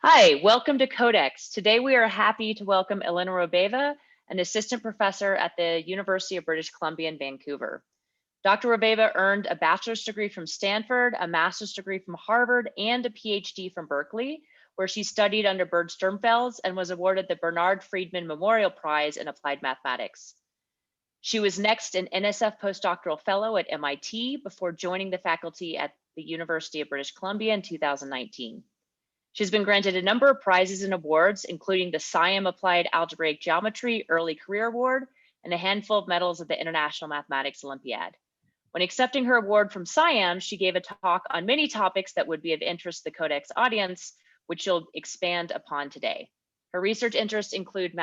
Hi, welcome to Codex. Today we are happy to welcome Elina Robeva, an assistant professor at the University of British Columbia in Vancouver. Dr. Robeva earned a bachelor's degree from Stanford, a master's degree from Harvard, and a PhD from Berkeley, where she studied under Bert Sturmfels and was awarded the Bernard Friedman Memorial Prize in Applied Mathematics. She was next an NSF postdoctoral fellow at MIT before joining the faculty at the University of British Columbia in 2019. She's been granted a number of prizes and awards, including the SIAM Applied Algebraic Geometry Early Career Award and a handful of medals at the International Mathematics Olympiad. When accepting her award from SIAM, she gave a talk on many topics that would be of interest to the Codex audience, which she'll expand upon today. Her research interests include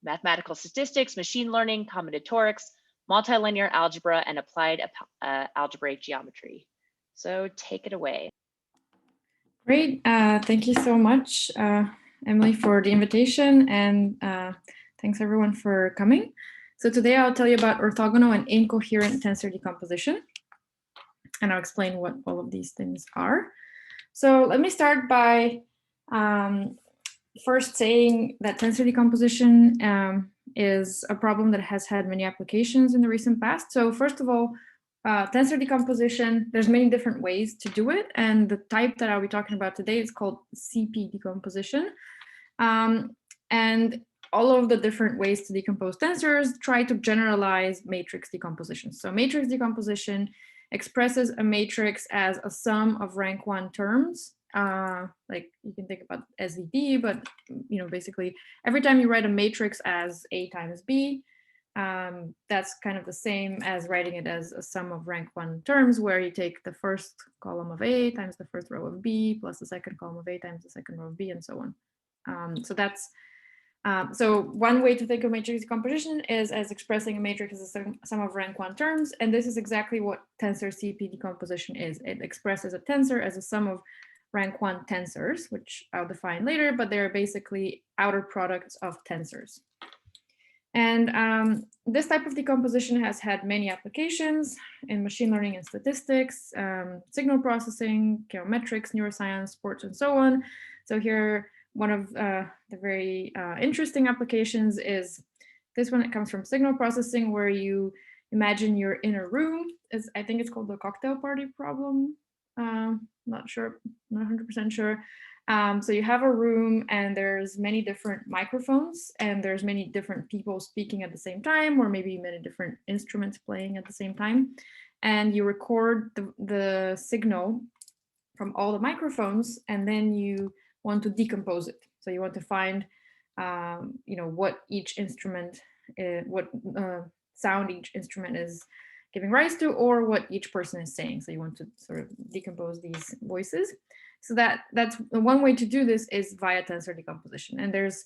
mathematical statistics, machine learning, combinatorics, multilinear algebra, and applied algebraic geometry. So take it away. Great. Thank you so much, Emily, for the invitation, and thanks everyone for coming. So today I'll tell you about orthogonal and incoherent tensor decomposition, and I'll explain what all of these things are. So let me start by first saying that tensor decomposition is a problem that has had many applications in the recent past. So first of all, tensor decomposition, there's many different ways to do it, and the type that I'll be talking about today is called CP decomposition. And all of the different ways to decompose tensors try to generalize matrix decomposition. So matrix decomposition expresses a matrix as a sum of rank 1 terms. Like you can think about SVD, but basically every time you write a matrix as A times B, that's kind of the same as writing it as a sum of rank 1 terms, where you take the first column of A times the first row of B plus the second column of A times the second row of B, and so on. So one way to think of matrix decomposition is as expressing a matrix as a sum of rank 1 terms, and this is exactly what tensor CP decomposition is. It expresses a tensor as a sum of rank 1 tensors, which I'll define later, but they're basically outer products of tensors. And this type of decomposition has had many applications in machine learning and statistics, signal processing, geometrics, neuroscience, sports, and so on. So here, one of the very interesting applications is this one. It comes from signal processing, where you imagine you're in a room. I think it's called the cocktail party problem. Not sure, not 100% sure. So you have a room and there's many different microphones and there's many different people speaking at the same time, or maybe many different instruments playing at the same time. And you record the signal from all the microphones, and then you want to decompose it. So you want to find, what each instrument, what sound each instrument is giving rise to, or what each person is saying. So you want to sort of decompose these voices. So that's one way to do this is via tensor decomposition. And there's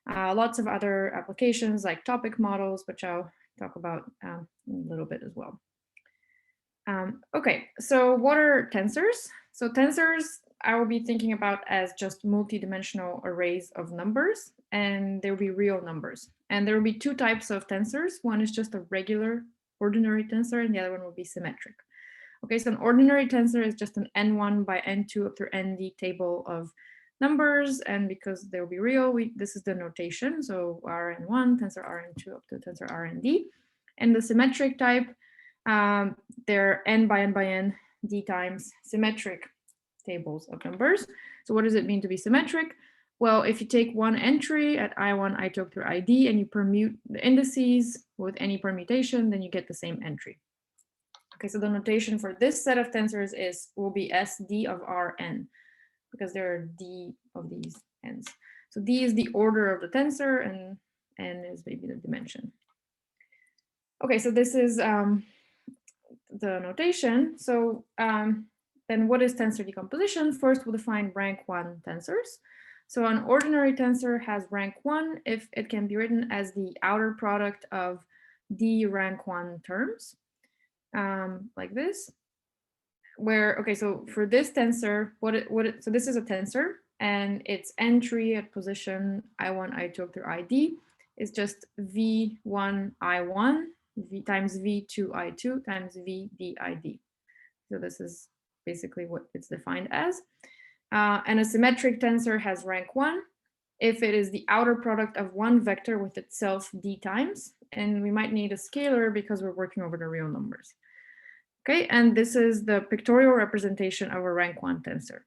lots of other applications like topic models, which I'll talk about in a little bit as well. Okay, so what are tensors? So tensors I will be thinking about as just multi-dimensional arrays of numbers, and there will be real numbers. And there will be two types of tensors. One is just a regular ordinary tensor, and the other one will be symmetric. Okay, so an ordinary tensor is just an n1 by n2 up through nd table of numbers, and because they will be real, this is the notation. So Rn1, tensor Rn2 up to tensor Rnd. And the symmetric type, they're n by n by n d times symmetric tables of numbers. So what does it mean to be symmetric? Well, if you take one entry at I1, I2 up through ID, and you permute the indices with any permutation, then you get the same entry. Okay, so the notation for this set of tensors will be SD of Rn, because there are D of these n's. So D is the order of the tensor, and N is maybe the dimension. Okay, so this is the notation. So then what is tensor decomposition? First, we'll define rank 1 tensors. So an ordinary tensor has rank 1 if it can be written as the outer product of D rank 1 terms, like this. Where, okay, so for this tensor, so this is a tensor, and its entry at position I1, I2 up through ID is just V1, I1 times V2, I2 times V, D, ID. So this is basically what it's defined as. And a symmetric tensor has rank 1 if it is the outer product of one vector with itself d times. And we might need a scalar because we're working over the real numbers. Okay, and this is the pictorial representation of a rank 1 tensor.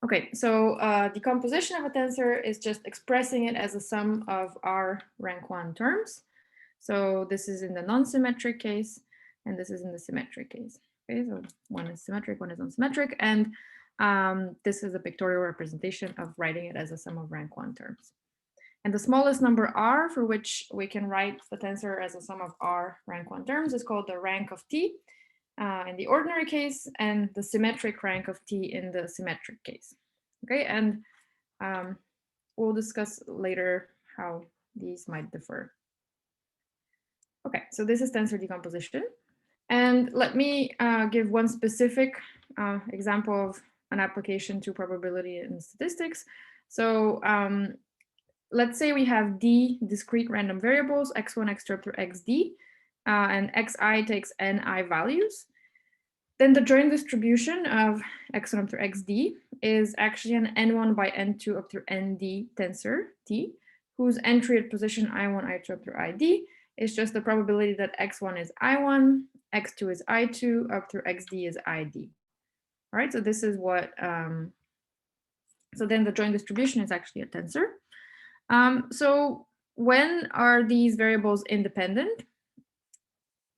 Okay, so decomposition of a tensor is just expressing it as a sum of R rank 1 terms. So this is in the non-symmetric case, and this is in the symmetric case. Okay, so one is symmetric, one is unsymmetric, and this is a pictorial representation of writing it as a sum of rank 1 terms. And the smallest number R for which we can write the tensor as a sum of R rank 1 terms is called the rank of T in the ordinary case, and the symmetric rank of T in the symmetric case. Okay, and we'll discuss later how these might differ. Okay, so this is tensor decomposition. And let me give one specific example of an application to probability and statistics. So let's say we have d discrete random variables, x1, x2 up through xd, and xi takes ni values. Then the joint distribution of x1 up through xd is actually an n1 by n2 up through nd tensor t, whose entry at position i1, i2 up through id is just the probability that x1 is i1, x2 is i2, up through xd is id. All right, so this is what, so then the joint distribution is actually a tensor. So when are these variables independent?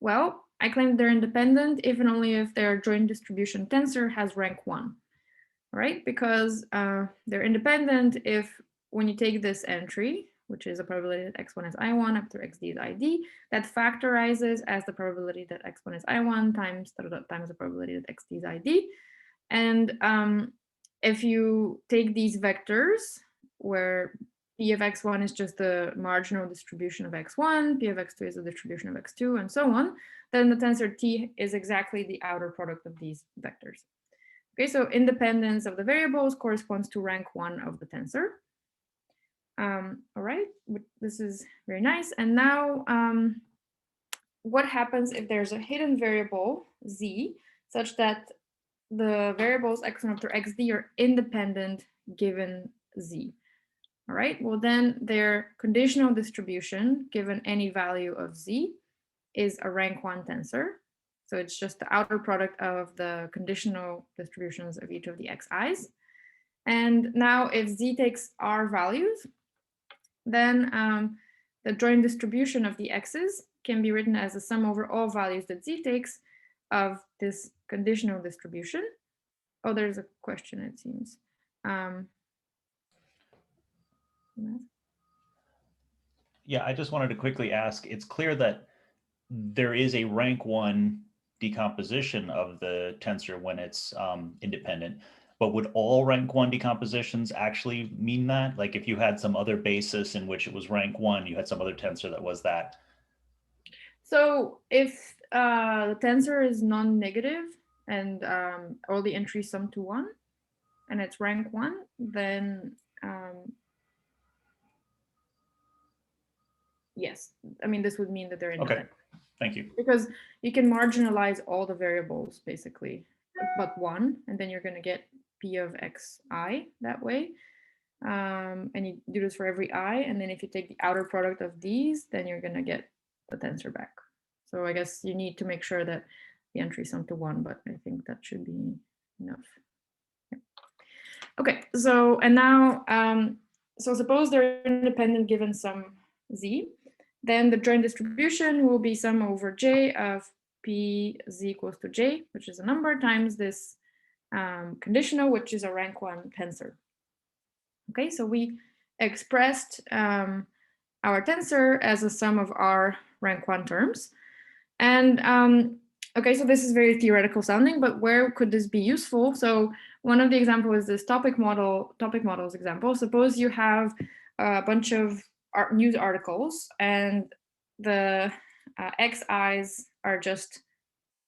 Well, I claim they're independent if and only if their joint distribution tensor has rank 1, right? Because they're independent if when you take this entry, which is a probability that x1 is i1 up through xd is id, that factorizes as the probability that x1 is i1 times the probability that xd is id. And if you take these vectors where P of x1 is just the marginal distribution of x1, P of x2 is the distribution of x2, and so on, then the tensor T is exactly the outer product of these vectors. Okay, so independence of the variables corresponds to rank 1 of the tensor. All right, this is very nice. And now what happens if there's a hidden variable z such that the variables x1 up through xd are independent given z? All right, well then their conditional distribution given any value of z is a rank 1 tensor. So it's just the outer product of the conditional distributions of each of the xi's. And now if z takes r values, then the joint distribution of the x's can be written as a sum over all values that z takes of this conditional distribution. Oh, there's a question, it seems. Yeah, I just wanted to quickly ask, it's clear that there is a rank 1 decomposition of the tensor when it's independent, but would all rank 1 decompositions actually mean that? Like if you had some other basis in which it was rank 1, you had some other tensor that was that? So if the tensor is non-negative and all the entries sum to 1 and it's rank 1, then yes, I mean, this would mean that they're independent. Okay, thank you. Because you can marginalize all the variables basically, but 1, and then you're going to get P of xi that way. And you do this for every I, and then if you take the outer product of these, then you're going to get the tensor back. So I guess you need to make sure that the entries sum to 1, but I think that should be enough. Yeah. Okay, so and now, so suppose they're independent given some z, then the joint distribution will be sum over j of p z equals to j, which is a number, times this conditional, which is a rank 1 tensor. Okay, so we expressed our tensor as a sum of our rank 1 terms. And okay, so this is very theoretical sounding, but where could this be useful? So one of the examples is this topic models example. Suppose you have a bunch of news articles and the xi's are just,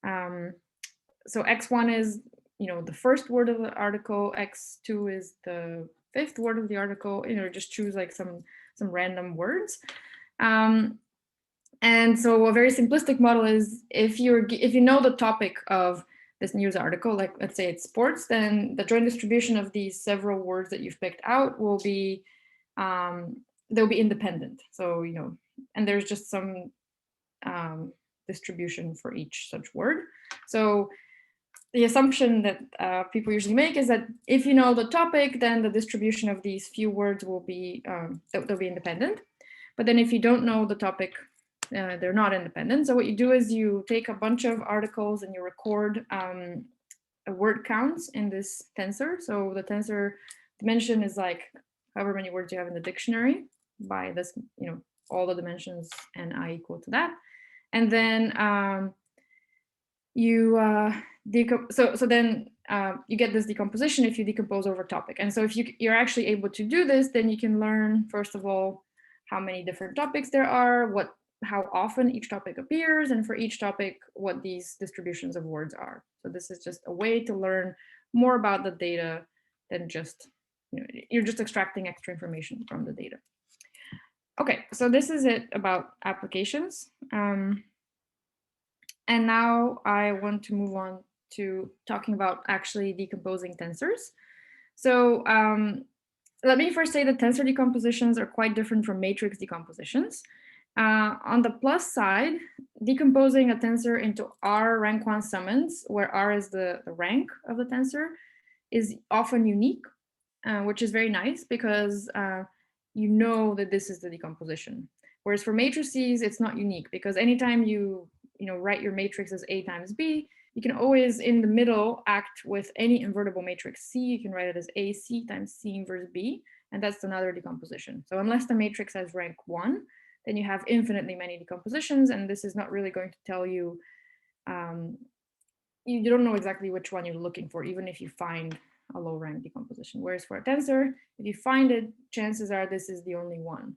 so x1 is, the first word of the article, x2 is the 5th word of the article, just choose like some random words. And so a very simplistic model is if you know the topic of this news article, like let's say it's sports, then the joint distribution of these several words that you've picked out will be, they'll be independent. So, you know, and there's just some distribution for each such word. So the assumption that people usually make is that if you know the topic, then the distribution of these few words will be, they'll be independent. But then if you don't know the topic, they're not independent. So what you do is you take a bunch of articles and you record a word counts in this tensor. So the tensor dimension is like however many words you have in the dictionary by this, you know, all the dimensions and I equal to that. And then then you get this decomposition if you decompose over topic. And so if you're actually able to do this, then you can learn, first of all, how many different topics there are, how often each topic appears, and for each topic, what these distributions of words are. So this is just a way to learn more about the data than just, you know, you're just extracting extra information from the data. Okay, so this is it about applications. And now I want to move on to talking about actually decomposing tensors. So let me first say that tensor decompositions are quite different from matrix decompositions. On the plus side, decomposing a tensor into R rank 1 summands, where R is the rank of the tensor, is often unique, which is very nice because you know that this is the decomposition. Whereas for matrices, it's not unique because anytime you write your matrix as A times B, you can always in the middle act with any invertible matrix C. You can write it as AC times C inverse B, and that's another decomposition. So unless the matrix has rank 1, then you have infinitely many decompositions, and this is not really going to tell you, you don't know exactly which one you're looking for, even if you find a low rank decomposition. Whereas for a tensor, if you find it, chances are this is the only one.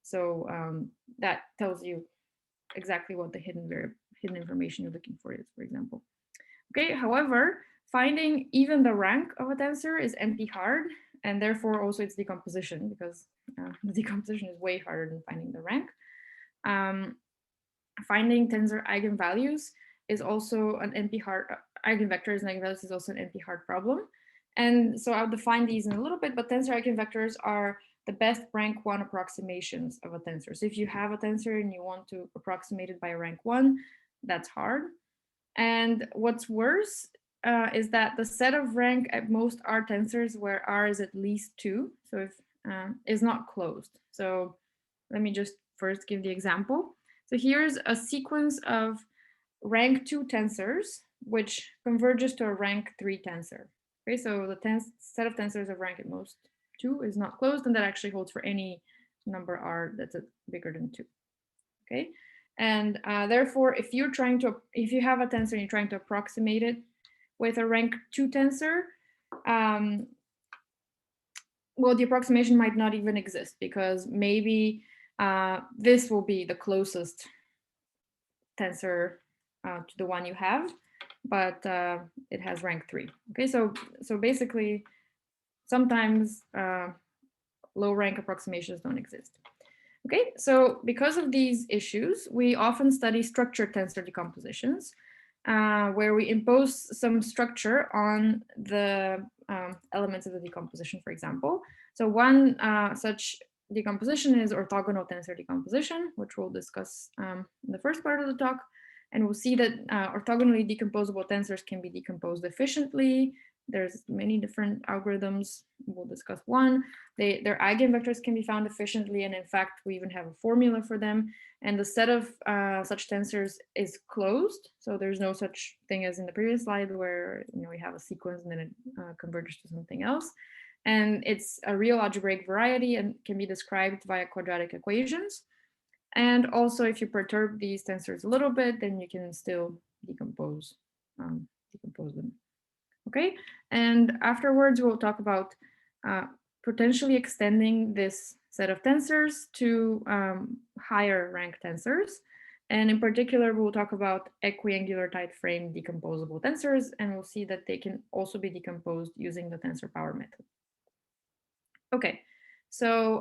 So that tells you exactly what the hidden information you're looking for is, for example. Okay, however, finding even the rank of a tensor is NP hard, and therefore also its decomposition, because the decomposition is way harder than finding the rank. Finding tensor eigenvalues is also an NP hard, eigenvectors and eigenvalues is also an NP hard problem. And so I'll define these in a little bit, but tensor eigenvectors are the best rank 1 approximations of a tensor. So if you have a tensor and you want to approximate it by rank 1, that's hard. And what's worse is that the set of rank at most R tensors where R is at least 2, so if is not closed. So let me just first give the example. So here's a sequence of rank 2 tensors, which converges to a rank 3 tensor. Okay, so the set of tensors of rank at most 2 is not closed, and that actually holds for any number R that's bigger than 2. Okay, and therefore, if you have a tensor and you're trying to approximate it with a rank 2 tensor, well, the approximation might not even exist because maybe this will be the closest tensor to the one you have, but it has rank 3. Okay, so basically, sometimes low rank approximations don't exist. Okay, so because of these issues, we often study structured tensor decompositions, where we impose some structure on the elements of the decomposition, for example. So one such decomposition is orthogonal tensor decomposition, which we'll discuss in the first part of the talk. And we'll see that orthogonally decomposable tensors can be decomposed efficiently. There's many different algorithms. We'll discuss one. Their eigenvectors can be found efficiently, and in fact, we even have a formula for them. And the set of such tensors is closed. So there's no such thing as in the previous slide where we have a sequence and then it converges to something else. And it's a real algebraic variety and can be described via quadratic equations. And also, if you perturb these tensors a little bit, then you can still decompose them. Okay, and afterwards we'll talk about potentially extending this set of tensors to higher rank tensors. And in particular, we'll talk about equiangular tight frame decomposable tensors, and we'll see that they can also be decomposed using the tensor power method. Okay, so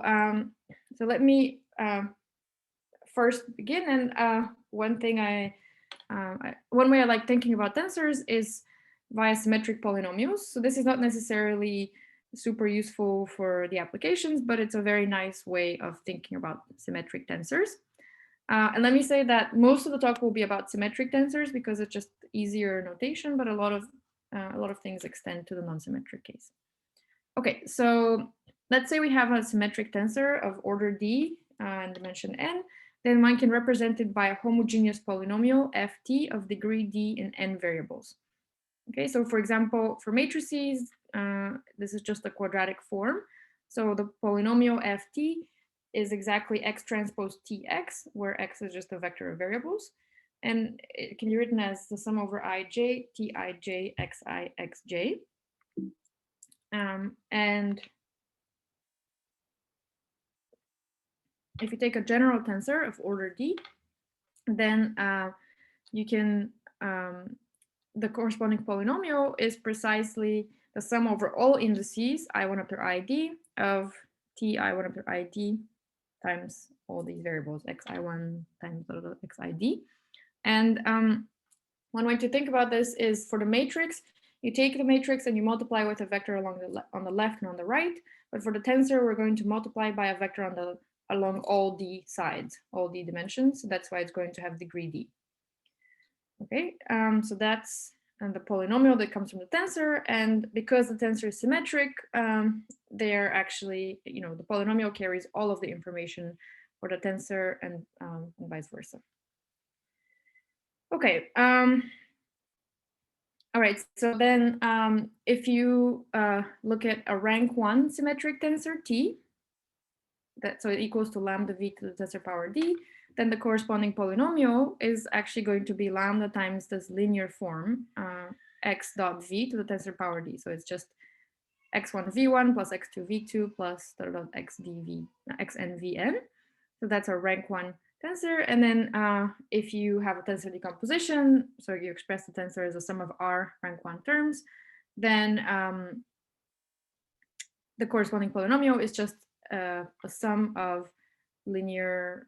let me first begin. And one way I like thinking about tensors is via symmetric polynomials. So this is not necessarily super useful for the applications, but it's a very nice way of thinking about symmetric tensors. And let me say that most of the talk will be about symmetric tensors because it's just easier notation, but a lot of things extend to the non-symmetric case. Okay, so let's say we have a symmetric tensor of order d and dimension n, then one can represent it by a homogeneous polynomial ft of degree d in n variables. Okay, so for example, for matrices, this is just a quadratic form. So the polynomial ft is exactly x transpose tx, where x is just a vector of variables. And it can be written as the sum over ij, tij, xi, xj. And if you take a general tensor of order d, then you can, the corresponding polynomial is precisely the sum over all indices i1 up to id of ti1 up to id times all these variables xi1 times xid. And one way to think about this is for the matrix, you take the matrix and you multiply with a vector along on the left and on the right. But for the tensor, we're going to multiply by a vector on along all d sides, all d dimensions. So that's why it's going to have degree d. Okay, so that's the polynomial that comes from the tensor. And because the tensor is symmetric, they're actually, the polynomial carries all of the information for the tensor and vice versa. Okay. All right, so then if you look at a rank 1 symmetric tensor T, so it equals to lambda v to the tensor power d, then the corresponding polynomial is actually going to be lambda times this linear form, x dot v to the tensor power d. So it's just x1 v1 plus x2 v2 plus xn vn. So that's our rank 1 tensor. And then if you have a tensor decomposition, so you express the tensor as a sum of r rank 1 terms, then the corresponding polynomial is just a sum of linear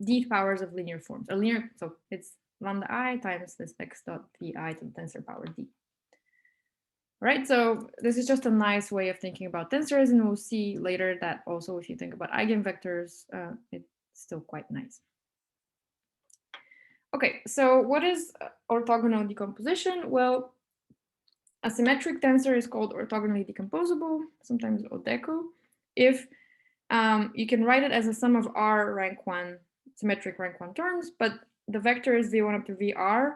d powers of linear forms. So it's lambda I times this x dot vi to the tensor power d. All right, so this is just a nice way of thinking about tensors, and we'll see later that also if you think about eigenvectors, it's still quite nice. Okay, so what is orthogonal decomposition? Well, a symmetric tensor is called orthogonally decomposable, sometimes ODECO, if you can write it as a sum of r rank 1, symmetric rank 1 terms, but the vectors v1 up to vr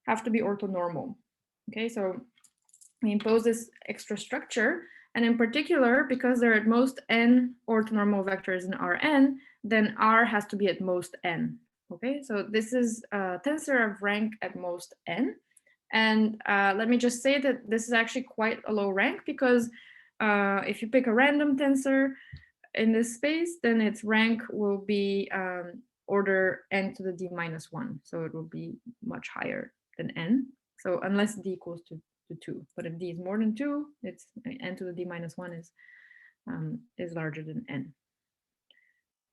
have to be orthonormal. Okay, so we impose this extra structure, and in particular, because there are at most n orthonormal vectors in Rn, then r has to be at most n. Okay, so this is a tensor of rank at most n. And let me just say that this is actually quite a low rank, because if you pick a random tensor in this space, then its rank will be order n to the d minus 1. So it will be much higher than n. So unless d equals to 2, but if d is more than 2, it's n to the d minus 1 is larger than n.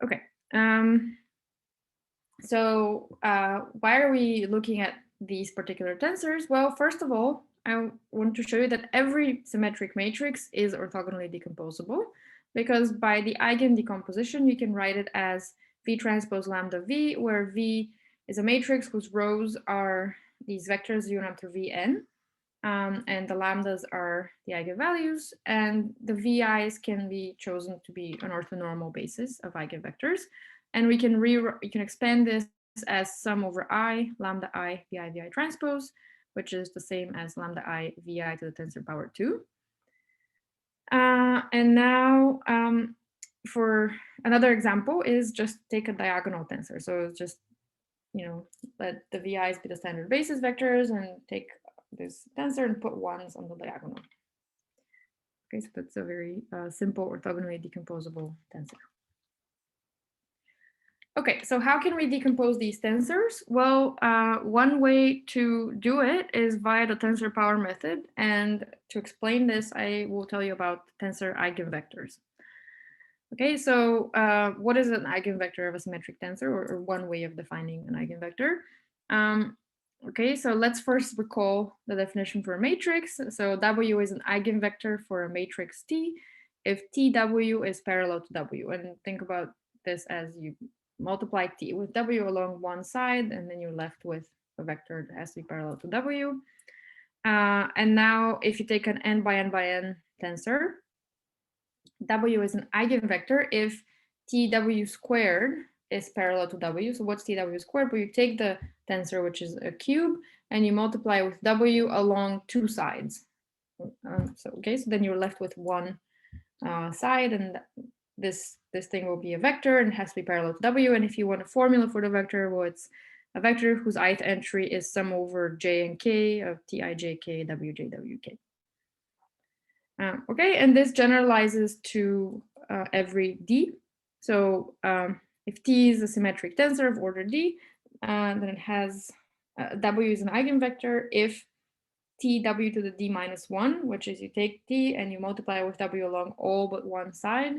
Okay. So why are we looking at these particular tensors? Well, first of all, I want to show you that every symmetric matrix is orthogonally decomposable, because by the eigen decomposition, you can write it as v transpose lambda v, where v is a matrix whose rows are these vectors u1 up to vn, and the lambdas are the eigenvalues, and the vi's can be chosen to be an orthonormal basis of eigenvectors. And we can expand this as sum over I, lambda I, vi transpose, which is the same as lambda I, vi to the tensor power 2. And now for another example is just take a diagonal tensor. So it's just, let the vi's be the standard basis vectors and take this tensor and put ones on the diagonal. Okay, so that's a very simple orthogonally decomposable tensor. Okay, so how can we decompose these tensors? Well, one way to do it is via the tensor power method. And to explain this, I will tell you about tensor eigenvectors. Okay, so what is an eigenvector of a symmetric tensor, or one way of defining an eigenvector? Okay, so let's first recall the definition for a matrix. So W is an eigenvector for a matrix T if TW is parallel to W. And think about this as you multiply T with W along one side, and then you're left with a vector that has to be parallel to W. And now if you take an n by n tensor, W is an eigenvector if TW squared is parallel to W. So what's TW squared? Well, you take the tensor, which is a cube, and you multiply with W along two sides. So then you're left with one side, and this thing will be a vector and has to be parallel to W. And if you want a formula for the vector, well, it's a vector whose ith entry is sum over j and k of Tij, wj, wk. Okay, and this generalizes to every d. So if T is a symmetric tensor of order d, then it has W is an eigenvector if TW to the d minus 1, which is you take T and you multiply with W along all but one side.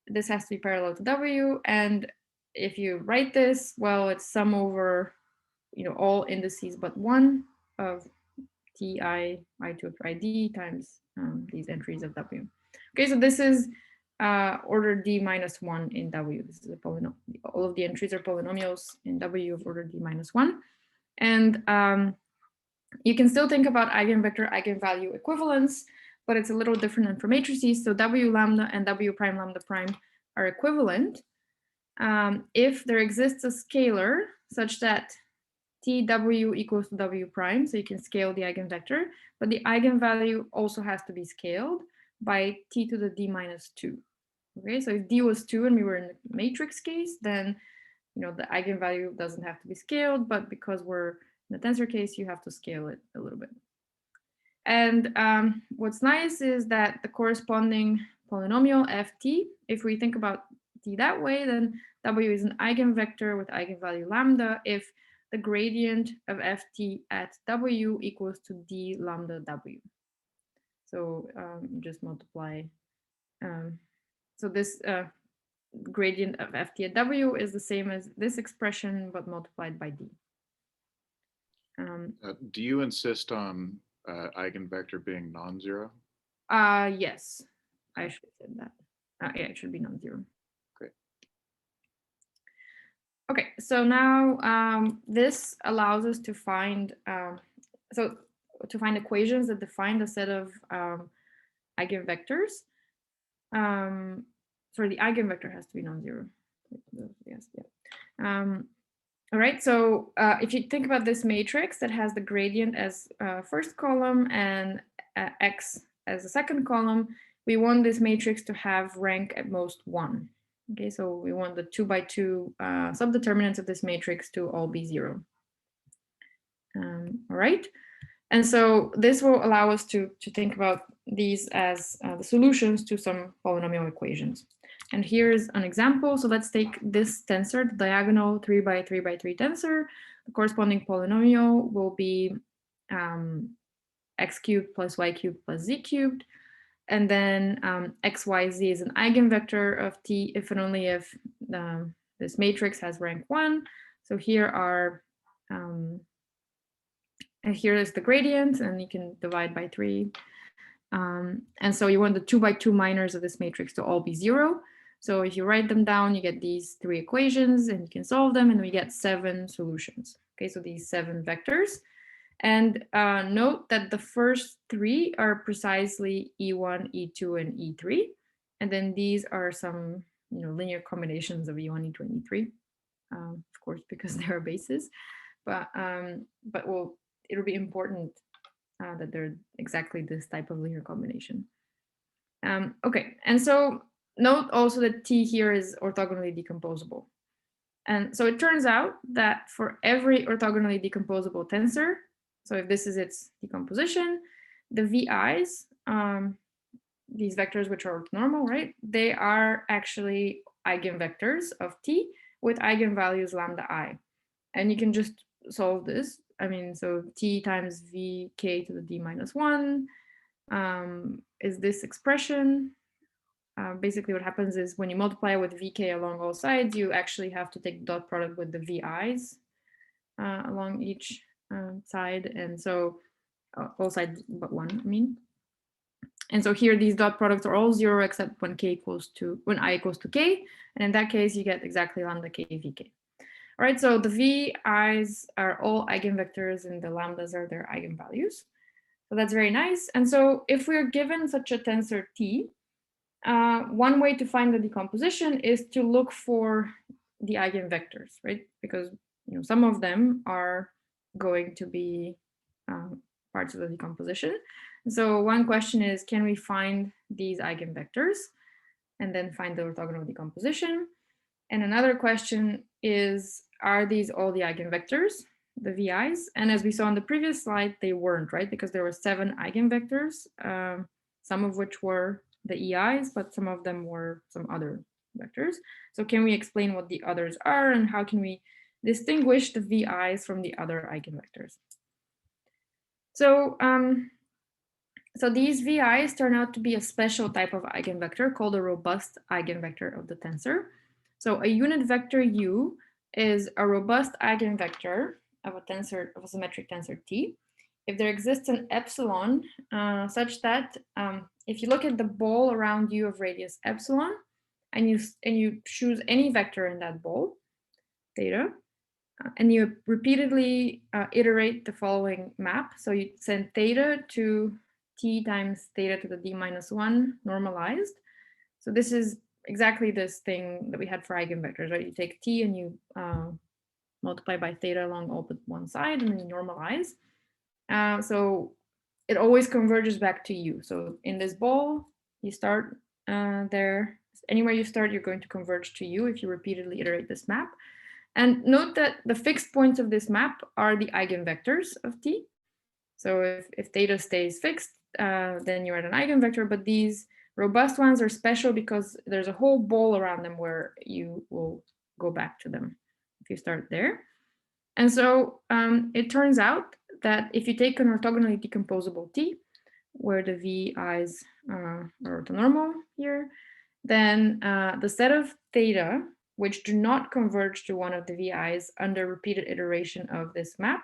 This has to be parallel to W. And if you write this, well, it's sum over, all indices but one of Ti, I2 up to ID times these entries of W. Okay, so this is order d minus 1 in W. This is a polynomial. All of the entries are polynomials in W of order d minus 1. And you can still think about eigenvector eigenvalue equivalence, but it's a little different than for matrices. So W lambda and W prime lambda prime are equivalent if there exists a scalar such that TW equals to W prime, so you can scale the eigenvector, but the eigenvalue also has to be scaled by T to the d minus 2. Okay, so if D was 2 and we were in the matrix case, then the eigenvalue doesn't have to be scaled, but because we're in the tensor case, you have to scale it a little bit. And what's nice is that the corresponding polynomial ft, if we think about T that way, then W is an eigenvector with eigenvalue lambda if the gradient of ft at W equals to d lambda W. So just multiply. So this gradient of ft at W is the same as this expression, but multiplied by d. Do you insist on eigenvector being non-zero? Yes, I should have said that. Yeah, it should be non-zero. Great. Okay, so now this allows us to find equations that define a set of eigenvectors. Sorry, the eigenvector has to be non-zero. Yes, yeah. All right, so if you think about this matrix that has the gradient as first column and x as the second column, we want this matrix to have rank at most 1. Okay, so we want the 2 by 2 subdeterminants of this matrix to all be 0. All right, and so this will allow us to think about these as the solutions to some polynomial equations. And here's an example. So let's take this tensor, the diagonal 3 by 3 by 3 tensor. The corresponding polynomial will be x cubed plus y cubed plus z cubed. And then x, y, z is an eigenvector of T if and only if this matrix has rank 1. So here are, here is the gradient, and you can divide by 3. And so you want the 2 by 2 minors of this matrix to all be 0. So if you write them down, you get these 3 equations and you can solve them, and we get 7 solutions. Okay, so these 7 vectors. And note that the first 3 are precisely E1, E2, and E3. And then these are some linear combinations of E1, E2, and E3, of course, because they are bases. But well, it'll be important that they're exactly this type of linear combination. Okay, and so note also that T here is orthogonally decomposable. And so it turns out that for every orthogonally decomposable tensor, so if this is its decomposition, the VIs, these vectors which are orthonormal, right? They are actually eigenvectors of T with eigenvalues lambda I. And you can just solve this. I mean, so T times Vk to the d minus 1 is this expression. Basically what happens is when you multiply with Vk along all sides, you actually have to take dot product with the VIs along each side, and so all sides but one, I mean. And so here these dot products are all 0 except when I equals to k, and in that case you get exactly lambda k vk. All right, so the vi's are all eigenvectors and the lambdas are their eigenvalues. So that's very nice. And so if we're given such a tensor T, one way to find the decomposition is to look for the eigenvectors, right? Because some of them are going to be parts of the decomposition. So one question is, can we find these eigenvectors and then find the orthogonal decomposition? And another question is, are these all the eigenvectors, the VIs? And as we saw on the previous slide, they weren't, right? Because there were 7 eigenvectors, some of which were the EIs, but some of them were some other vectors. So can we explain what the others are and how can we distinguish the VIs from the other eigenvectors? So, so these VIs turn out to be a special type of eigenvector called a robust eigenvector of the tensor. So a unit vector U is a robust eigenvector of a tensor, of a symmetric tensor T, if there exists an epsilon such that if you look at the ball around U of radius epsilon, and you choose any vector in that ball, theta, and you repeatedly iterate the following map. So you send theta to T times theta to the D minus 1 normalized. So this is exactly this thing that we had for eigenvectors, right? You take T and you multiply by theta along all but one side, and then you normalize. So it always converges back to U. So in this ball, you start there. Anywhere you start, you're going to converge to U if you repeatedly iterate this map. And note that the fixed points of this map are the eigenvectors of T. So if theta stays fixed, then you're at an eigenvector, but these robust ones are special because there's a whole ball around them where you will go back to them if you start there. And so it turns out that if you take an orthogonally decomposable T, where the VI's are orthonormal here, then the set of theta, which do not converge to one of the VI's under repeated iteration of this map,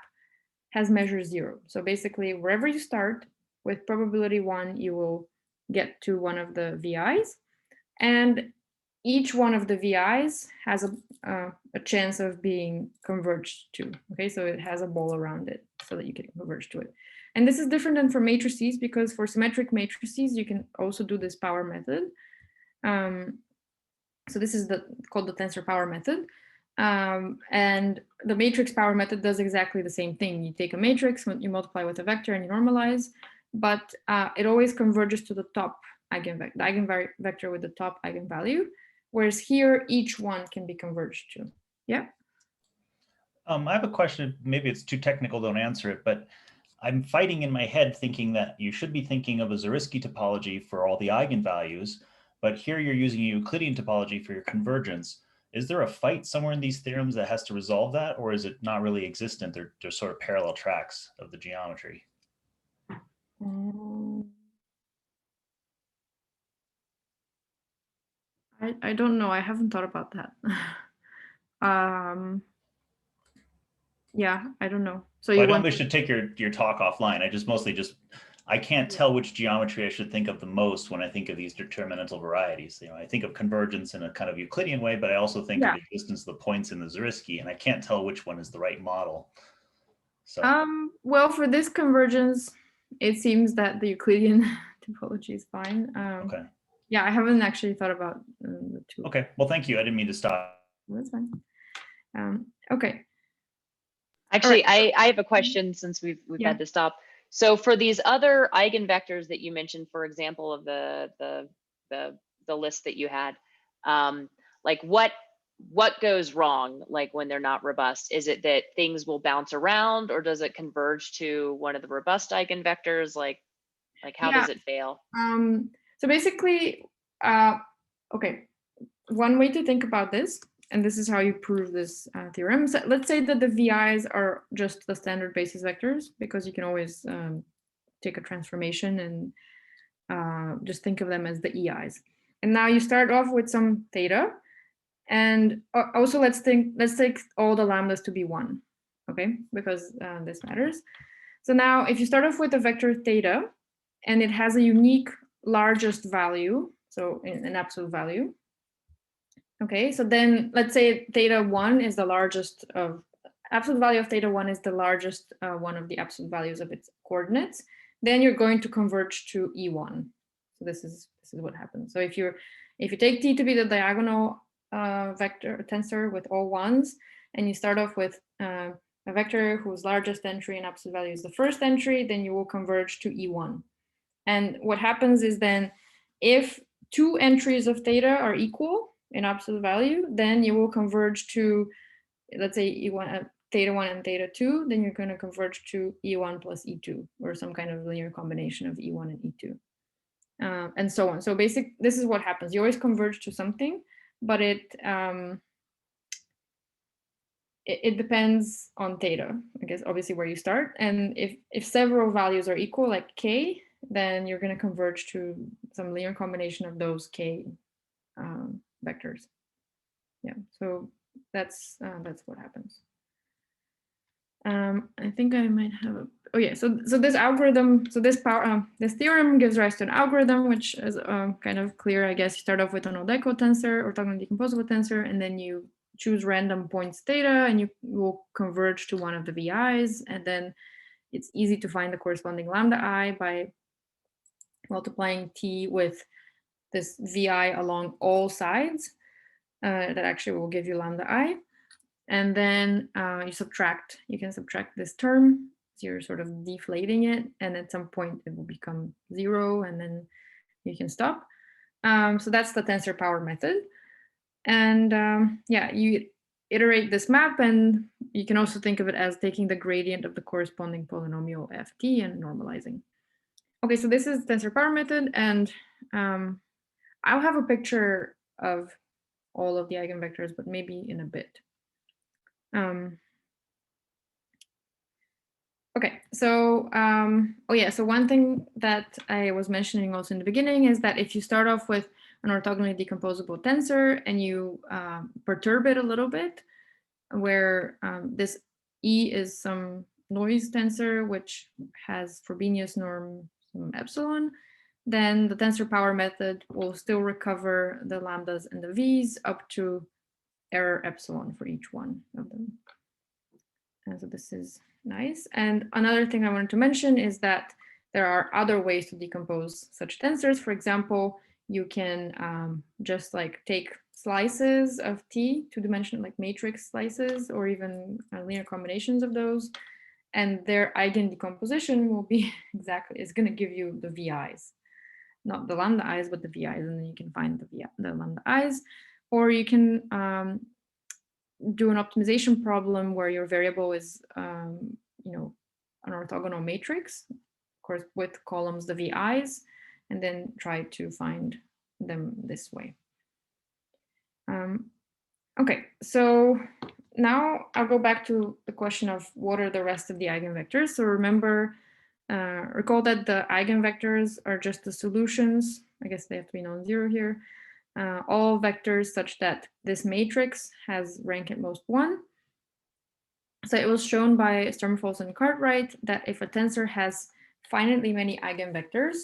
has measure 0. So basically, wherever you start, with probability 1, you will get to one of the VI's. And each one of the VI's has a chance of being converged to. Okay, so it has a ball around it so that you can converge to it. And this is different than for matrices, because for symmetric matrices, you can also do this power method. So this is called the tensor power method. And the matrix power method does exactly the same thing. You take a matrix, you multiply with a vector and you normalize, but it always converges to the top eigenvector, the eigenvector with the top eigenvalue, whereas here each one can be converged to. Yeah. I have a question. Maybe it's too technical, don't answer it, but I'm fighting in my head thinking that you should be thinking of a Zariski topology for all the eigenvalues, but here you're using a Euclidean topology for your convergence. Is there a fight somewhere in these theorems that has to resolve that, or is it not really existent? They're sort of parallel tracks of the geometry. I don't know. I haven't thought about that. Yeah, I don't know. So well, I don't think we should take your talk offline. I just mostly I can't tell which geometry I should think of the most when I think of these determinantal varieties. You know, I think of convergence in a kind of Euclidean way, but I also think of the existence of the points in the Zariski, and I can't tell which one is the right model. So well, for this convergence, it seems that the Euclidean topology is fine. Okay. Yeah, I haven't actually thought about the two. Okay, well, thank you. I didn't mean to stop. That's fine. Okay. Actually, right. I have a question since we've had to stop. So for these other eigenvectors that you mentioned, for example, of the list that you had, like what goes wrong, like when they're not robust? Is it that things will bounce around, or does it converge to one of the robust eigenvectors? Like how does it fail? So basically, okay, one way to think about this, and this is how you prove this theorem. So let's say that the VI's are just the standard basis vectors, because you can always take a transformation and just think of them as the EI's. And now you start off with some theta, and also let's take all the lambdas to be 1. okay, because this matters. So now if you start off with a vector theta and it has a unique largest value, so an absolute value, okay, so then let's say theta 1 is the largest of, absolute value of theta 1 is the largest one of the absolute values of its coordinates, then you're going to converge to E1. So this is what happens. So if you take T to be the diagonal vector tensor with all ones, and you start off with a vector whose largest entry and absolute value is the first entry, then you will converge to E1. And what happens is then if two entries of theta are equal in absolute value, then you will converge to, let's say E1, theta 1 and theta 2, then you're going to converge to E1 plus E2, or some kind of linear combination of E1 and E2, and so on. So this is what happens. You always converge to something, but it depends on theta, I guess, obviously where you start. And if several values are equal, like k, then you're going to converge to some linear combination of those k vectors. Yeah, so that's what happens. I think I might have a, oh yeah, so this algorithm, so this theorem gives rise to an algorithm, which is kind of clear, I guess. You start off with an Odeko tensor, orthogonally decomposable tensor, and then you choose random points theta, and you will converge to one of the VIs, and then it's easy to find the corresponding lambda I by multiplying T with this VI along all sides. That actually will give you lambda I. And then you can subtract this term. So you're sort of deflating it, and at some point it will become 0, and then you can stop. So that's the tensor power method. And yeah, you iterate this map, and you can also think of it as taking the gradient of the corresponding polynomial ft and normalizing. Okay, so this is tensor power method, and I'll have a picture of all of the eigenvectors, but maybe in a bit. Okay, so oh yeah, so one thing that I was mentioning also in the beginning is that if you start off with an orthogonally decomposable tensor and you perturb it a little bit, where this E is some noise tensor which has Frobenius norm some epsilon, then the tensor power method will still recover the lambdas and the V's up to error epsilon for each one of them. And so this is nice. And another thing I wanted to mention is that there are other ways to decompose such tensors. For example, you can just like take slices of T, two-dimensional like matrix slices, or even linear combinations of those, and their eigen decomposition will be exactly, it's going to give you the VIs, not the lambda i's, but the VIs, and then you can find the lambda i's, or you can do an optimization problem where your variable is, you know, an orthogonal matrix, of course, with columns the VIs, and then try to find them this way. Okay, so now I'll go back to the question of what are the rest of the eigenvectors. So remember, recall that the eigenvectors are just the solutions. I guess they have to be non-zero here. All vectors such that this matrix has rank at most 1. So it was shown by Sturmfors and Cartwright that if a tensor has finitely many eigenvectors,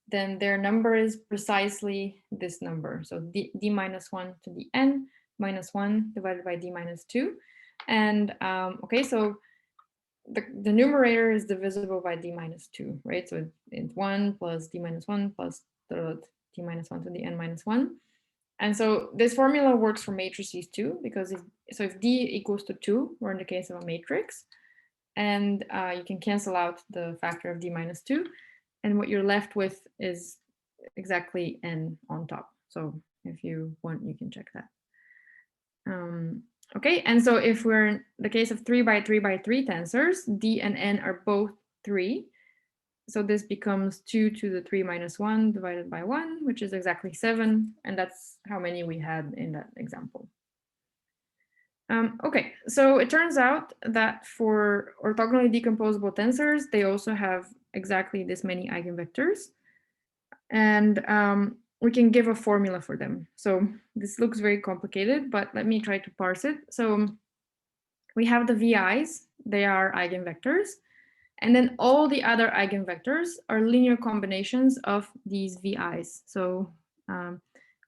then their number is precisely this number. So d minus 1 to the n minus 1 divided by d minus 2. And okay, so the numerator is divisible by d minus 2, right? So it's 1 plus d minus 1 plus d minus 1 to the n minus 1. And so this formula works for matrices too, because if d equals to 2, or in the case of a matrix, and you can cancel out the factor of d minus 2, and what you're left with is exactly n on top. So if you want, you can check that. Okay, and so if we're in the case of 3 by 3 by 3 tensors, d and n are both 3. So this becomes 2 to the 3 minus 1 divided by 1, which is exactly 7. And that's how many we had in that example. Okay, so it turns out that for orthogonally decomposable tensors, they also have exactly this many eigenvectors. And we can give a formula for them. So this looks very complicated, but let me try to parse it. So we have the VIs, they are eigenvectors. And then all the other eigenvectors are linear combinations of these VIs. So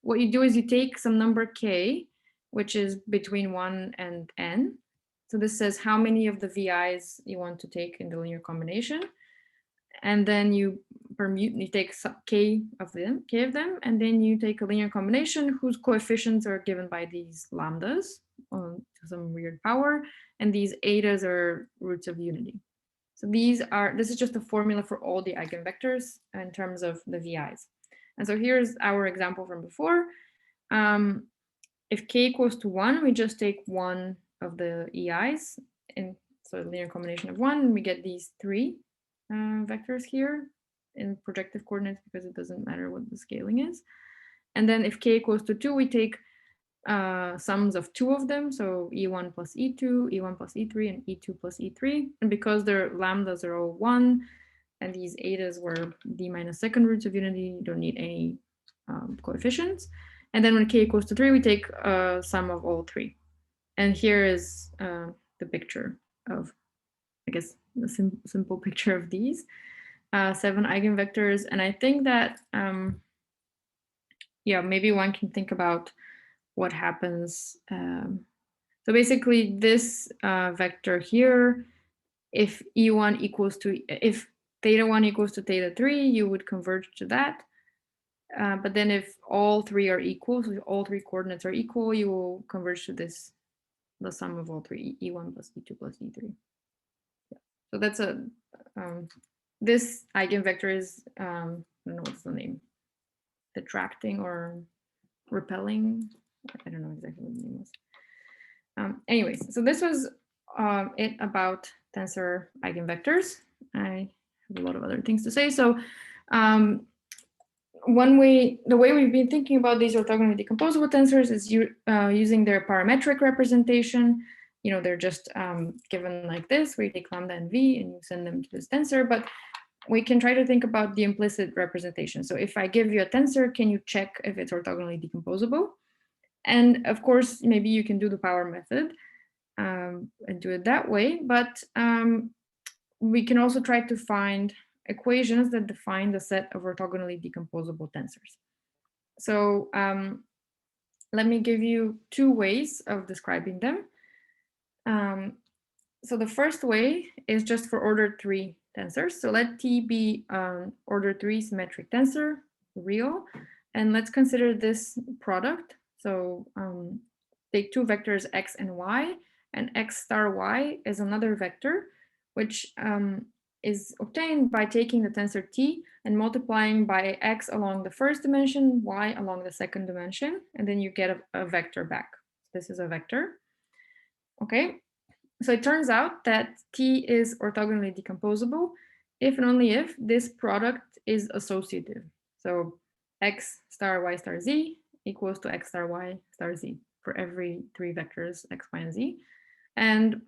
what you do is you take some number k, which is between 1 and n. So this says how many of the VIs you want to take in the linear combination. And then you take k of them, and then you take a linear combination whose coefficients are given by these lambdas to some weird power, and these etas are roots of unity. So this is just a formula for all the eigenvectors in terms of the VIs. And so here's our example from before. If k equals to 1, we just take one of the EIs, and so a linear combination of 1, and we get these 3 vectors here in projective coordinates because it doesn't matter what the scaling is. And then if k equals to 2, we take sums of 2 of them, so E1 plus E2, E1 plus E3, and E2 plus E3. And because their lambdas are all 1, and these etas were d minus second roots of unity, you don't need any coefficients. And then when k equals to 3, we take sum of all 3. And here is the picture of, I guess, the simple picture of these 7 eigenvectors. And I think that, yeah, maybe one can think about what happens. So basically this vector here, if E1 equals to, if theta 1 equals to theta 3, you would converge to that. But then if all 3 are equal, so if all 3 coordinates are equal, you will converge to this, the sum of all 3, E1 plus E2 plus E3. Yeah. So that's a, this eigenvector is, I don't know what's the name, detracting or repelling. I don't know exactly what the name was. Anyways, so this was it about tensor eigenvectors. I have a lot of other things to say. So one way, the way we've been thinking about these orthogonally decomposable tensors is using their parametric representation. You know, they're just given like this, where you take lambda and v and you send them to this tensor. But we can try to think about the implicit representation. So if I give you a tensor, can you check if it's orthogonally decomposable? And of course, maybe you can do the power method and do it that way. But we can also try to find equations that define the set of orthogonally decomposable tensors. So let me give you 2 ways of describing them. So the first way is just for order 3 tensors. So let T be order 3 symmetric tensor, real, and let's consider this product. So take 2 vectors x and y, and x star y is another vector, which is obtained by taking the tensor T and multiplying by x along the first dimension, y along the second dimension, and then you get a vector back. This is a vector. Okay, so it turns out that T is orthogonally decomposable if and only if this product is associative. So x star y star z equals to x star y star z for every 3 vectors x, y, and z. And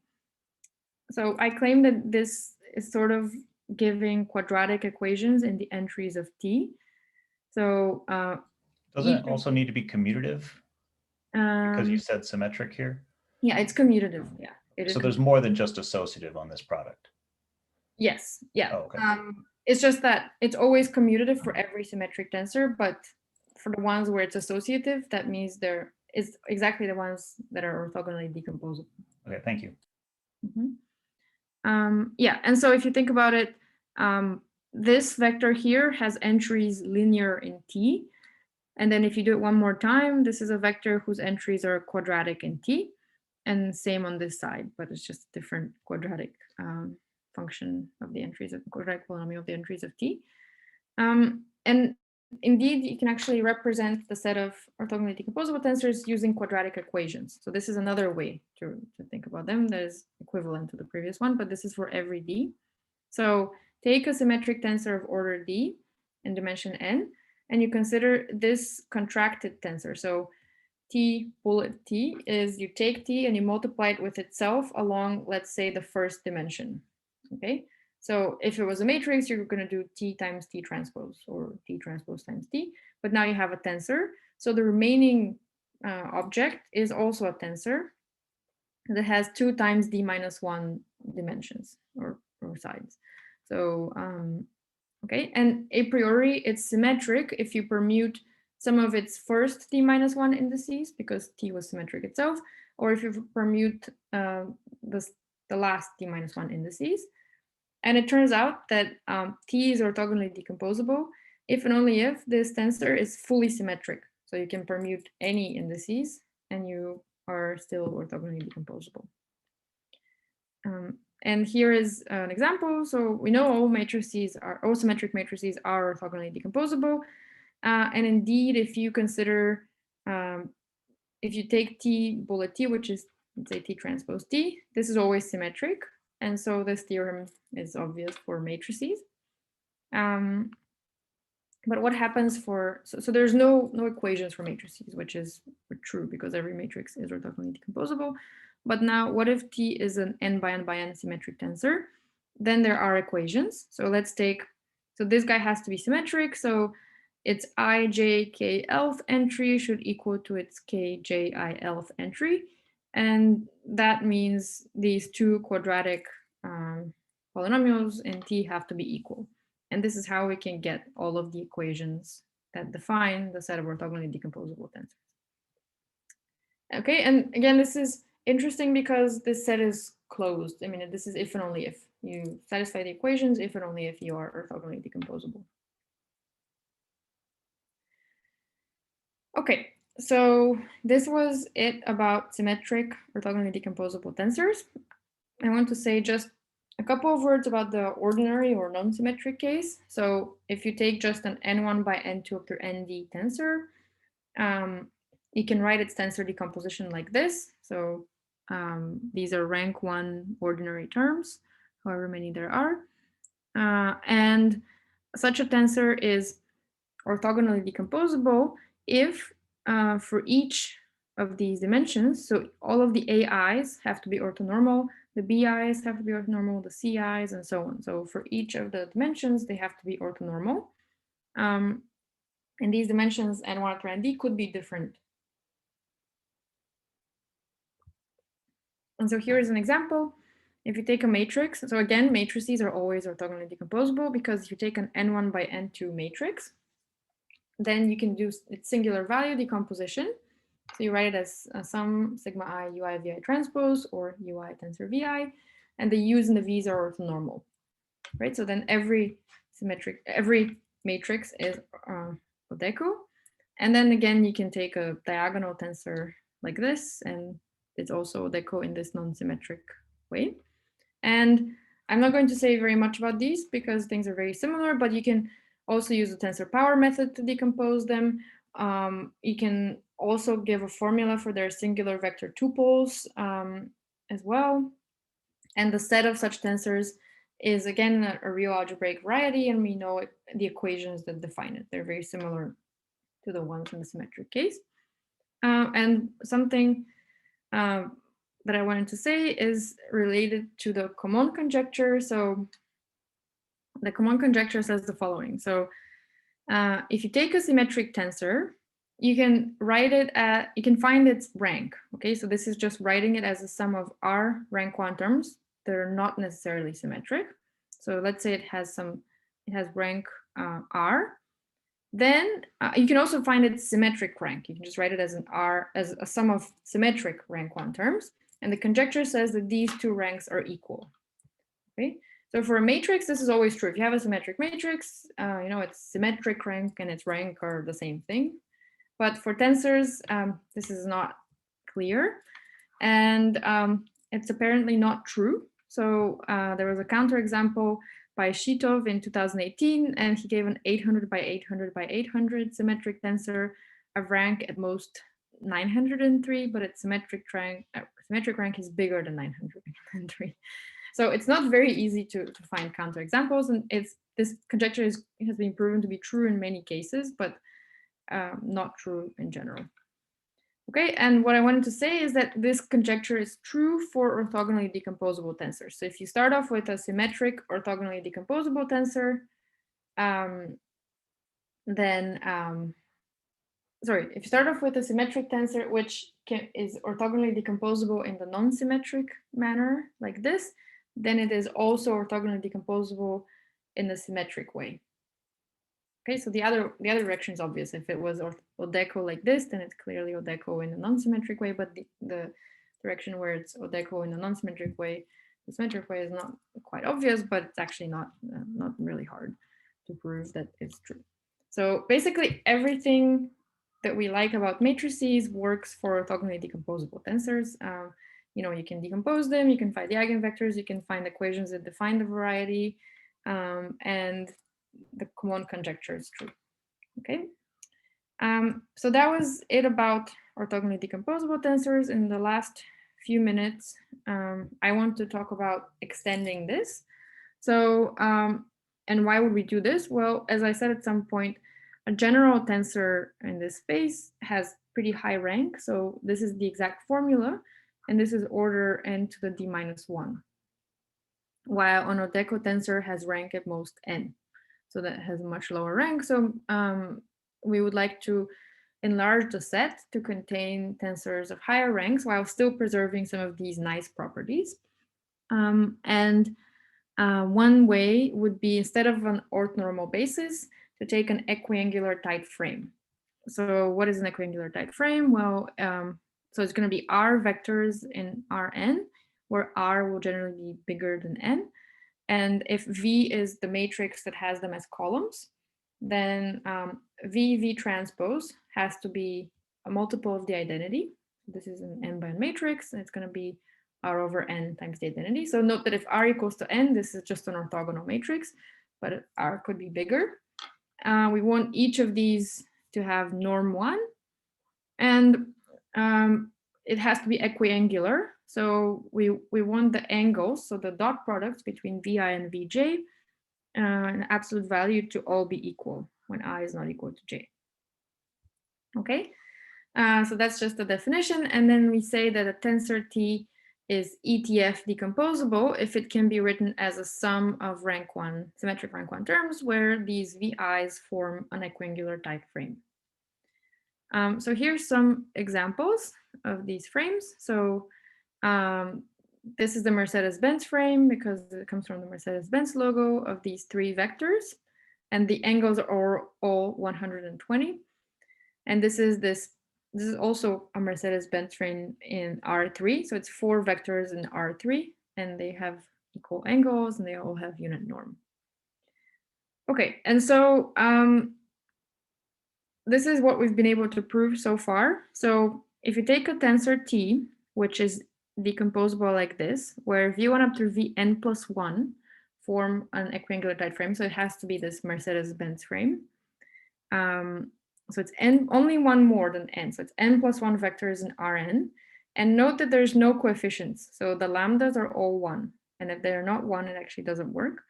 so I claim that this is sort of giving quadratic equations in the entries of T. So doesn't it also need to be commutative? Because you said symmetric here. Yeah, it's commutative. Yeah. It so there's more than just associative on this product. Yes. Yeah. Oh, okay. It's just that it's always commutative for every symmetric tensor, but for the ones where it's associative, that means there is exactly the ones that are orthogonally decomposable. Okay, thank you. Yeah, and so if you think about it, this vector here has entries linear in T. And then if you do it one more time, this is a vector whose entries are quadratic in T. And same on this side, but it's just a different quadratic function of the entries of quadratic polynomial of the entries of T. And indeed, you can actually represent the set of orthogonally decomposable tensors using quadratic equations. So this is another way to think about them that is equivalent to the previous one, but this is for every D. So take a symmetric tensor of order D in dimension n, and you consider this contracted tensor. So T bullet T is you take T and you multiply it with itself along, let's say, the first dimension. Okay. So if it was a matrix, you're going to do T times T transpose or T transpose times T, but now you have a tensor. So the remaining object is also a tensor. that has 2 times d minus 1 dimensions or sides. So, okay, and a priori it's symmetric if you permute some of its first t minus 1 indices, because t was symmetric itself, or if you permute the last t minus 1 indices. And it turns out that t is orthogonally decomposable if and only if this tensor is fully symmetric. So you can permute any indices and you are still orthogonally decomposable. And here is an example. So we know all symmetric matrices are orthogonally decomposable. And indeed, if you consider, if you take T bullet T, which is, let's say, T transpose T, this is always symmetric. And so this theorem is obvious for matrices. But what happens for, so there's no equations for matrices, which is true because every matrix is orthogonally decomposable. But now what if T is an n by n by n symmetric tensor? Then there are equations. So let's take, so this guy has to be symmetric. So its I, j, k, lth entry should equal to its k, j, I, lth entry. And that means these two quadratic polynomials in T have to be equal. And this is how we can get all of the equations that define the set of orthogonally decomposable tensors. Okay, and again, this is interesting because this set is closed. I mean, this is if and only if you satisfy the equations, if and only if you are orthogonally decomposable. Okay, so this was it about symmetric orthogonally decomposable tensors. I want to say just a couple of words about the ordinary or non-symmetric case. So if you take just an n1 by n2 up to nd tensor, you can write its tensor decomposition like this. So these are rank 1 ordinary terms, however many there are. And such a tensor is orthogonally decomposable if for each of these dimensions, so all of the AIs have to be orthonormal, the BIs have to be orthonormal, the CIs, and so on. So for each of the dimensions, they have to be orthonormal. And these dimensions, n1 through nd, could be different. And so here is an example. If you take a matrix, so again, matrices are always orthogonally decomposable because if you take an n1 by n2 matrix, then you can do its singular value decomposition. So you write it as sum sigma I ui vi transpose or ui tensor vi, and the u's and the v's are orthonormal, right? So then every matrix is Odeco. And then again, you can take a diagonal tensor like this, and it's also Odeco in this non-symmetric way. And I'm not going to say very much about these because things are very similar, but you can also use the tensor power method to decompose them. You can also give a formula for their singular vector tuples as well. And the set of such tensors is again a real algebraic variety, and we know the equations that define it. They're very similar to the ones in the symmetric case. And something that I wanted to say is related to the Common conjecture. So the Common conjecture says the following. So if you take a symmetric tensor, you can write it at, you can find its rank. Okay, so this is just writing it as a sum of R rank 1 terms that are not necessarily symmetric. So let's say it has rank R. Then you can also find its symmetric rank. You can just write it as an R, as a sum of symmetric rank 1 terms. And the conjecture says that these two ranks are equal. Okay, so for a matrix, this is always true. If you have a symmetric matrix, you know, its symmetric rank and its rank are the same thing. But for tensors, this is not clear. And it's apparently not true. So there was a counterexample by Shitov in 2018, and he gave an 800 by 800 by 800 symmetric tensor of rank at most 903, but its symmetric rank is bigger than 903. So it's not very easy to find counterexamples, and this conjecture has been proven to be true in many cases, but not true in general. Okay, and what I wanted to say is that this conjecture is true for orthogonally decomposable tensors. So if you start off with a symmetric orthogonally decomposable tensor, then sorry, if you start off with a symmetric tensor, which is orthogonally decomposable in the non-symmetric manner like this, then it is also orthogonally decomposable in the symmetric way. Okay, so the other direction is obvious. If it was Odeco like this, then it's clearly Odeco in a non-symmetric way, but the direction where it's Odeco in a non-symmetric way, the symmetric way is not quite obvious, but it's actually not really hard to prove that it's true. So basically everything that we like about matrices works for orthogonally decomposable tensors. You know, you can decompose them, you can find the eigenvectors, you can find equations that define the variety, and the common conjecture is true. Okay, so that was it about orthogonally decomposable tensors. In the last few minutes, I want to talk about extending this. So, and why would we do this? Well, as I said at some point, a general tensor in this space has pretty high rank. So this is the exact formula, and this is order n to the d-1, while an Odeco tensor has rank at most n. So that has a much lower rank. So we would like to enlarge the set to contain tensors of higher ranks while still preserving some of these nice properties. One way would be, instead of an orthonormal basis, to take an equiangular tight frame. So what is an equiangular tight frame? Well, so it's going to be R vectors in Rn, where R will generally be bigger than n. And if V is the matrix that has them as columns, then V transpose has to be a multiple of the identity. This is an n by n matrix, and it's going to be R over n times the identity. So note that if R equals to n, this is just an orthogonal matrix, but R could be bigger. We want each of these to have norm 1, and it has to be equiangular. So we want the angles, so the dot products between Vi and Vj, an absolute value to all be equal when I is not equal to j. Okay, so that's just the definition. And then we say that a tensor T is ETF decomposable if it can be written as a sum of rank 1, symmetric rank 1 terms, where these VIs form an equiangular type frame. So here's some examples of these frames. So this is the Mercedes-Benz frame because it comes from the Mercedes-Benz logo of these 3 vectors, and the angles are all 120. And this is also a Mercedes-Benz frame in R3. So it's 4 vectors in R3, and they have equal angles, and they all have unit norm. Okay, and so this is what we've been able to prove so far. So if you take a tensor T, which is decomposable like this, where V1 up to Vn plus 1 form an equiangular tight frame, so it has to be this Mercedes-Benz frame. So it's n, only one more than n, so it's n plus 1 vectors in Rn. And note that there's no coefficients, so the lambdas are all 1. And if they're not 1, it actually doesn't work.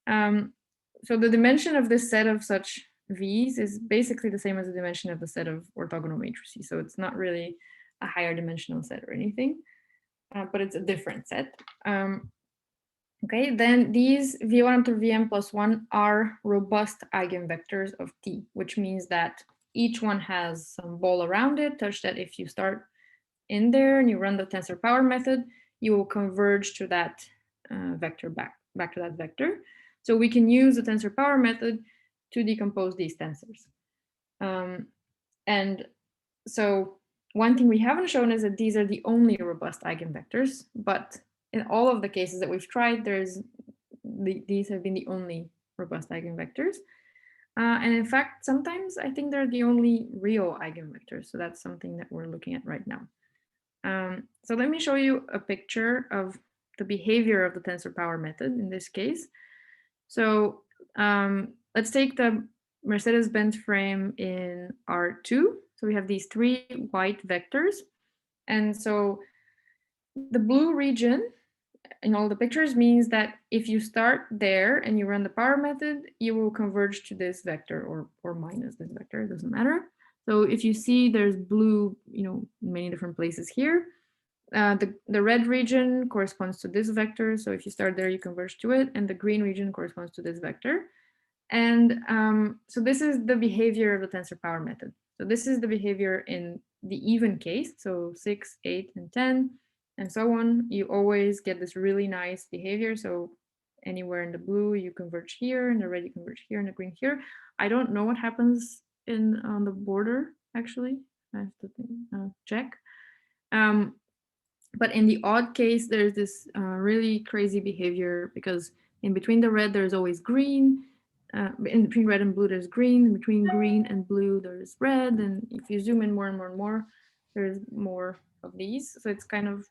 So the dimension of this set of such V's is basically the same as the dimension of the set of orthogonal matrices. So it's not really a higher dimensional set or anything, but it's a different set. Okay, then these V1 to Vm plus 1 are robust eigenvectors of T, which means that each one has some ball around it, such that if you start in there and you run the tensor power method, you will converge to that vector back to that vector. So we can use the tensor power method to decompose these tensors. And so one thing we haven't shown is that these are the only robust eigenvectors, but in all of the cases that we've tried, these have been the only robust eigenvectors. And in fact, sometimes I think they're the only real eigenvectors. So that's something that we're looking at right now. So let me show you a picture of the behavior of the tensor power method in this case. So let's take the Mercedes-Benz frame in R2. So we have these 3 white vectors. And so the blue region in all the pictures means that if you start there and you run the power method, you will converge to this vector or minus this vector, it doesn't matter. So if you see there's blue, in many different places here, the red region corresponds to this vector. So if you start there, you converge to it, and the green region corresponds to this vector. And so this is the behavior of the tensor power method. So this is the behavior in the even case. So 6, 8, and 10, and so on. You always get this really nice behavior. So anywhere in the blue, you converge here, and the red, you converge here, and the green here. I don't know what happens on the border, actually. I have to check. But in the odd case, there's this really crazy behavior, because in between the red, there's always green. In between red and blue, there's green. In between green and blue, there's red. And if you zoom in more and more and more, there's more of these. So it's kind of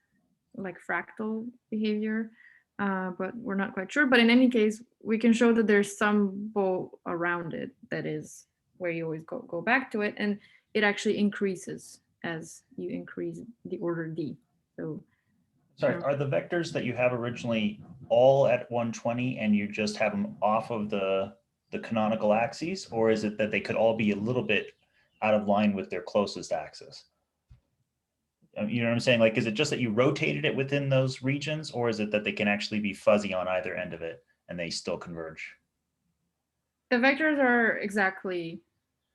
like fractal behavior, but we're not quite sure. But in any case, we can show that there's some bow around it that is where you always go back to it. And it actually increases as you increase the order D. So, sorry, are the vectors that you have originally all at 120 and you just have them off of the canonical axes, or is it that they could all be a little bit out of line with their closest axis? You know what I'm saying? Like, is it just that you rotated it within those regions, or is it that they can actually be fuzzy on either end of it and they still converge? the vectors are exactly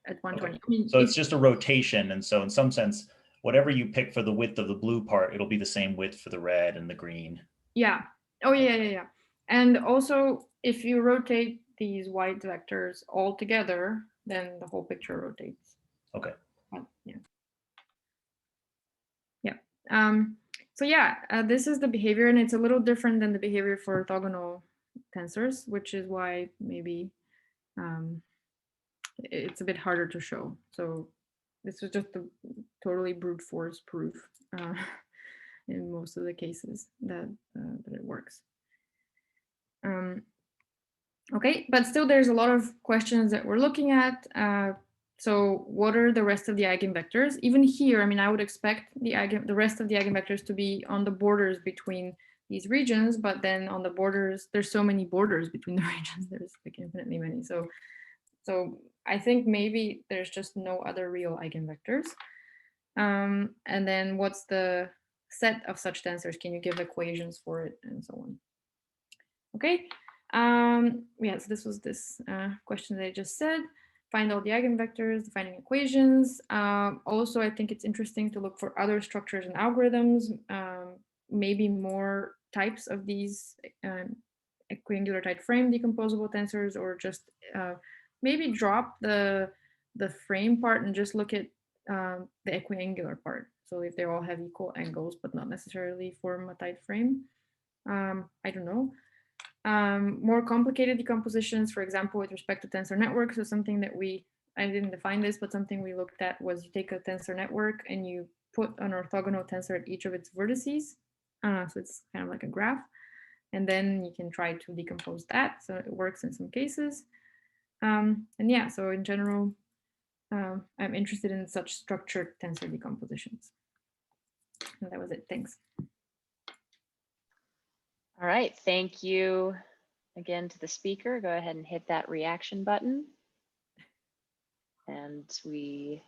at 120. Okay. I mean, So it's just a rotation. And so in some sense, whatever you pick for the width of the blue part, it'll be the same width for the red and the green. Yeah. Oh, yeah. And also, if you rotate these white vectors all together, then the whole picture rotates. Okay. So yeah, this is the behavior, and it's a little different than the behavior for orthogonal tensors, which is why maybe it's a bit harder to show. So this was just a totally brute force proof in most of the cases that it works. Okay, but still there's a lot of questions that we're looking at. So what are the rest of the eigenvectors? Even here, I mean, I would expect the rest of the eigenvectors to be on the borders between these regions, but then on the borders, there's so many borders between the regions, there's like infinitely many. So I think maybe there's just no other real eigenvectors. And then what's the set of such tensors? Can you give equations for it and so on? Okay. Yeah, so this was this question that I just said. Find all the eigenvectors, defining equations. Also, I think it's interesting to look for other structures and algorithms, maybe more types of these equiangular tight frame decomposable tensors, or just maybe drop the frame part and just look at the equiangular part. So if they all have equal angles, but not necessarily form a tight frame. I don't know. More complicated decompositions, for example, with respect to tensor networks. So something that I didn't define this, but something we looked at was you take a tensor network and you put an orthogonal tensor at each of its vertices. So it's kind of like a graph. And then you can try to decompose that. So it works in some cases. And yeah, so in general, I'm interested in such structured tensor decompositions. And that was it. Thanks. All right, thank you again to the speaker. Go ahead and hit that reaction button. And we